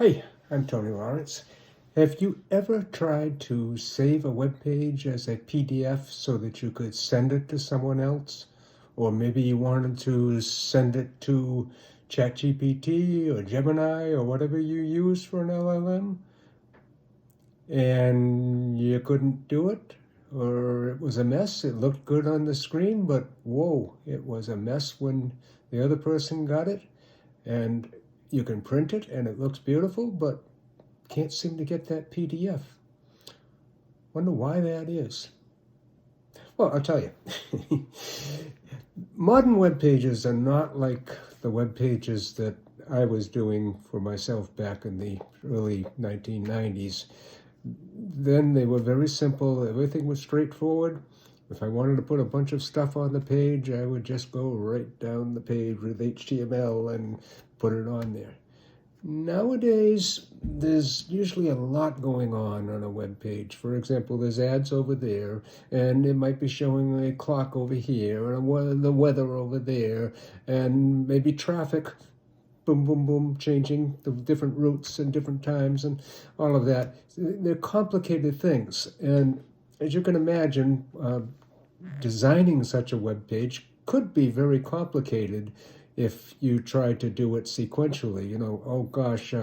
Hey, I'm Tony Lawrence. Have you ever tried to save a web page as a PDF so that you could send it to someone else? Or maybe you wanted to send it to ChatGPT or Gemini or whatever you use for an LLM, and you couldn't do it? Or it was a mess. It looked good on the screen, but whoa, it was a mess when the other person got it. And you can print it and it looks beautiful, but can't seem to get that PDF. Wonder why that is. Well, I'll tell you. Modern web pages are not like the web pages that I was doing for myself back in the early 1990s. Then they were very simple. Everything was straightforward. If I wanted to put a bunch of stuff on the page, I would just go right down the page with HTML and put it on there. Nowadays, there's usually a lot going on a web page. For example, there's ads over there, and it might be showing a clock over here, and the weather over there, and maybe traffic, boom, boom, boom, changing the different routes and different times and all of that. They're complicated things. And as you can imagine, designing such a web page could be very complicated if you try to do it sequentially. You know, oh gosh,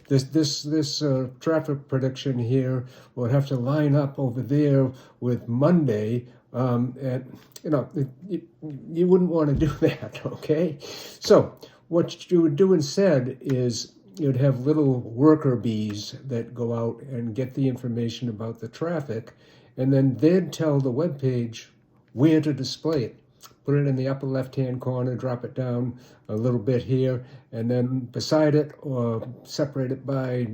this traffic prediction here will have to line up over there with Monday, and you wouldn't want to do that. Okay, so what you would do instead is you'd have little worker bees that go out and get the information about the traffic, and then they'd tell the web page where to display it. Put it in the upper left-hand corner, drop it down a little bit here, and then beside it, or separate it by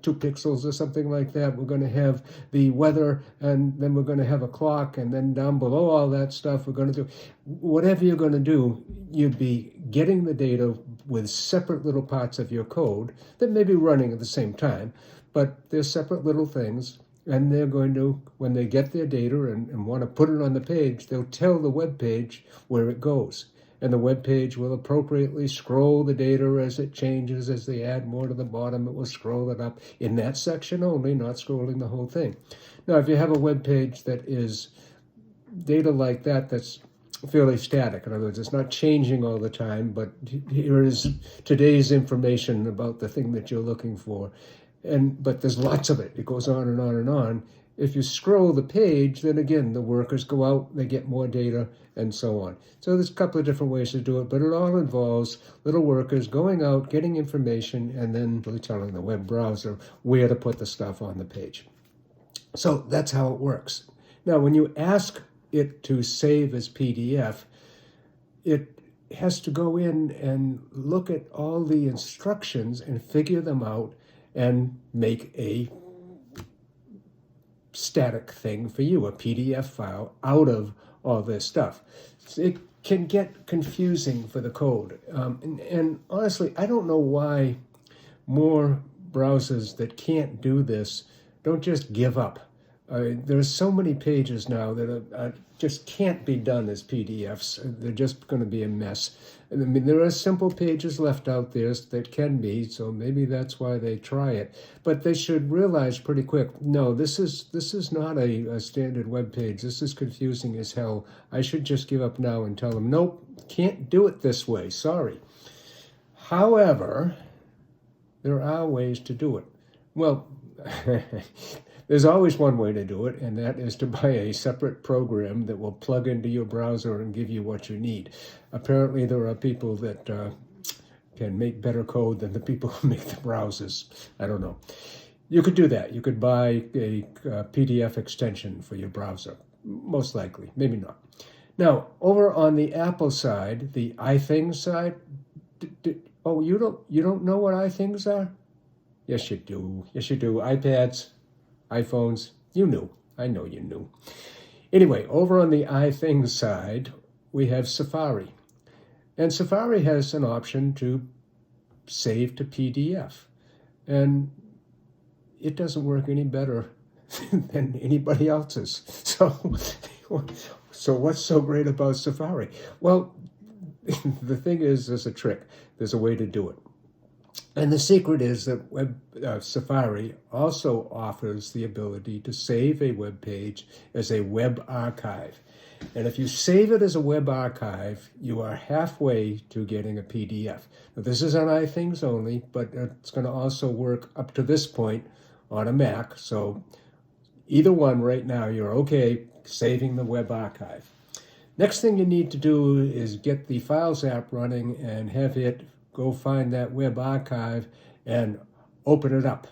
2 pixels or something like that, we're going to have the weather, and then we're going to have a clock, and then down below all that stuff, we're going to do whatever you're going to do. You'd be getting the data with separate little parts of your code that may be running at the same time, but they're separate little things. And they're going to, when they get their data and want to put it on the page, they'll tell the web page where it goes. And the web page will appropriately scroll the data as it changes. As they add more to the bottom, it will scroll it up in that section only, not scrolling the whole thing. Now, if you have a web page that is data like that, that's fairly static. In other words, it's not changing all the time, but here is today's information about the thing that you're looking for. But there's lots of it. It goes on and on and on. If you scroll the page, then again, the workers go out, they get more data, and so on. So there's a couple of different ways to do it, but it all involves little workers going out, getting information, and then really telling the web browser where to put the stuff on the page. So that's how it works. Now, when you ask it to save as PDF, it has to go in and look at all the instructions and figure them out and make a static thing for you, a PDF file out of all this stuff. It can get confusing for the code. And honestly, I don't know why more browsers that can't do this don't just give up. There's so many pages now that just can't be done as PDFs. They're just going to be a mess. I mean, there are simple pages left out there that can be, so maybe that's why they try it. But they should realize pretty quick, no, this is not a standard web page. This is confusing as hell. I should just give up now and tell them, nope, can't do it this way. Sorry. However, there are ways to do it. Well, there's always one way to do it, and that is to buy a separate program that will plug into your browser and give you what you need. Apparently, there are people that can make better code than the people who make the browsers. I don't know. You could do that. You could buy a PDF extension for your browser, most likely. Maybe not. Now, over on the Apple side, the iThings side, oh, you don't know what iThings are? Yes, you do. Yes, you do. iPads, iPhones, you knew. I know you knew. Anyway, over on the iThings side, we have Safari. And Safari has an option to save to PDF. And it doesn't work any better than anybody else's. So what's so great about Safari? Well, the thing is, there's a trick. There's a way to do it. And the secret is that Safari also offers the ability to save a web page as a web archive. And if you save it as a web archive, you are halfway to getting a PDF. Now, this is on iThings only, but it's going to also work up to this point on a Mac. So either one right now, you're okay saving the web archive. Next thing you need to do is get the Files app running and have it go find that web archive and open it up,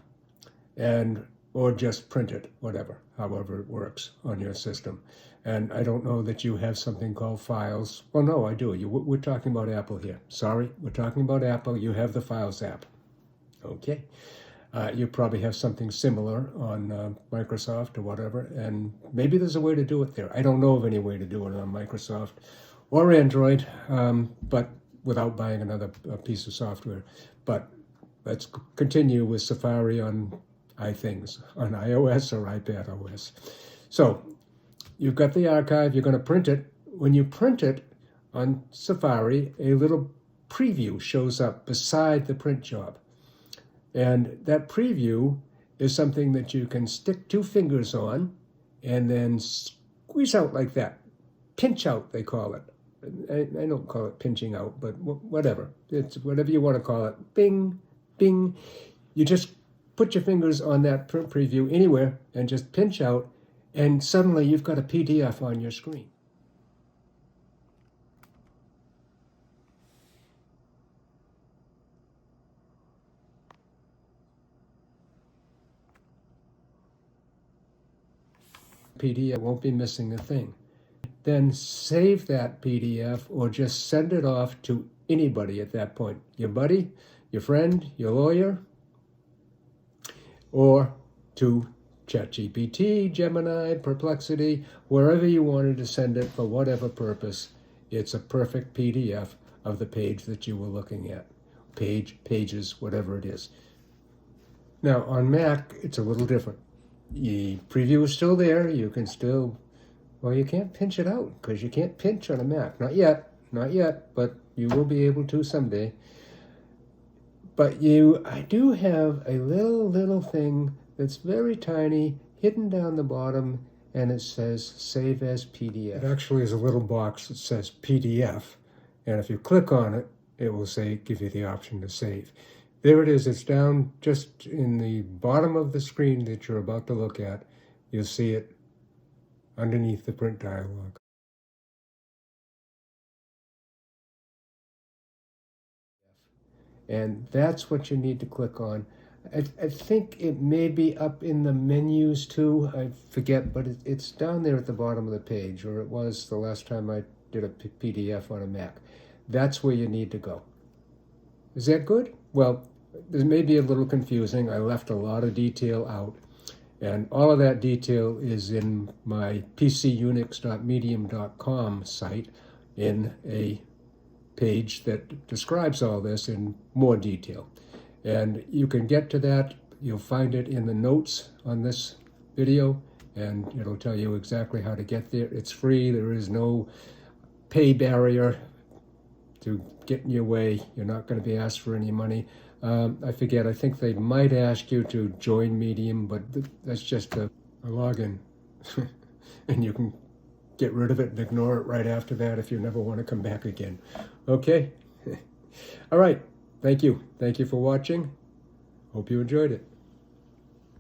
and or just print it, whatever, however it works on your system. And I don't know that you have something called Files. Well, no, I do. We're talking about Apple here. Sorry, we're talking about Apple. You have the Files app. Okay. You probably have something similar on Microsoft or whatever, and maybe there's a way to do it there. I don't know of any way to do it on Microsoft or Android, but without buying another piece of software. But let's continue with Safari on iThings, on iOS or iPadOS. So you've got the archive, you're going to print it. When you print it on Safari, a little preview shows up beside the print job. And that preview is something that you can stick 2 fingers on and then squeeze out like that. Pinch out, they call it. I don't call it pinching out, but whatever. It's whatever you want to call it. Bing, bing. You just put your fingers on that preview anywhere and just pinch out, and suddenly you've got a PDF on your screen. PDF won't be missing a thing. Then save that PDF or just send it off to anybody at that point. Your buddy, your friend, your lawyer, or to ChatGPT, Gemini, Perplexity, wherever you wanted to send it for whatever purpose. It's a perfect PDF of the page that you were looking at. Pages, whatever it is. Now on Mac, it's a little different. The preview is still there. You can still, well, you can't pinch it out because you can't pinch on a Mac. Not yet, but you will be able to someday. But I do have a little thing that's very tiny, hidden down the bottom, and it says Save as PDF. It actually is a little box that says PDF, and if you click on it, it will give you the option to save. There it is. It's down just in the bottom of the screen that you're about to look at. You'll see it underneath the print dialog. And that's what you need to click on. I think it may be up in the menus too. I forget, but it's down there at the bottom of the page, or it was the last time I did a PDF on a Mac. That's where you need to go. Is that good? Well, this may be a little confusing. I left a lot of detail out, and all of that detail is in my pcunix.medium.com site in a page that describes all this in more detail. And you can get to that. You'll find it in the notes on this video, and it'll tell you exactly how to get there. It's free. There is no pay barrier to get in your way. You're not going to be asked for any money. I forget, I think they might ask you to join Medium, but that's just a login. And you can get rid of it and ignore it right after that if you never want to come back again. Okay? All right. Thank you. Thank you for watching. Hope you enjoyed it.